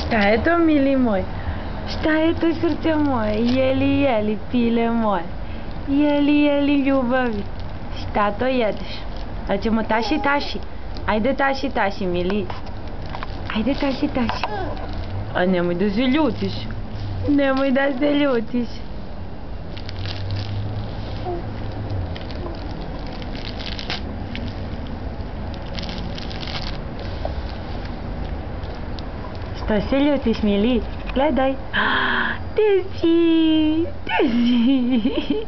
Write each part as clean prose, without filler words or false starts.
Šta je to, mili moj? Šta je to, srce moje? Jeli, jeli, pile moje. Jeli, jeli, ljubavi. Šta to jedeš? A ćemo taši, taši. Ajde taši, taši, mili. Ajde taši, taši. A nemoj da se ljutiš. Nemoj da se ljutiš. Što se ljutiš, mili? Gledaj. Gde si? Gde si?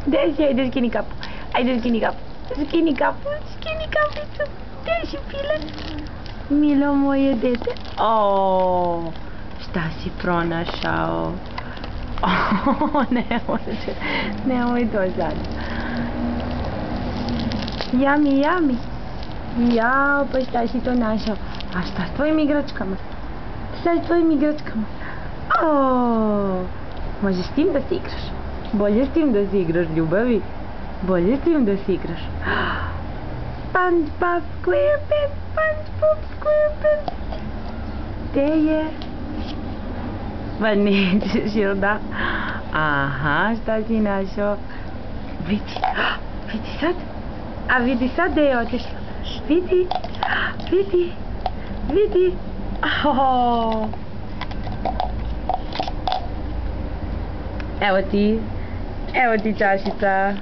Gde si? Ajde skini kapu. Ajde skini kapu. Skini kapu. Skini kapicu. Gde si, pile? Milo moje dete. O, šta si pronašao? O, nemoj to sad. Jami, jami. Jao, pa šta si to našao? A šta s tvojim igračkama? Šta s tvojim igračkama? O, možeš s tim da se igraš? Bolje s tim da se igraš, ljubavi. Bolje s tim da se igraš. SpongeBob SquarePants, SpongeBob SquarePants. Gde je? Ma nećeš, jel da? Aha, šta si našao? Vidi, vidi sad. A vidi sad gde je otišla. Vidi, vidi, vidi. Evo ti čašica.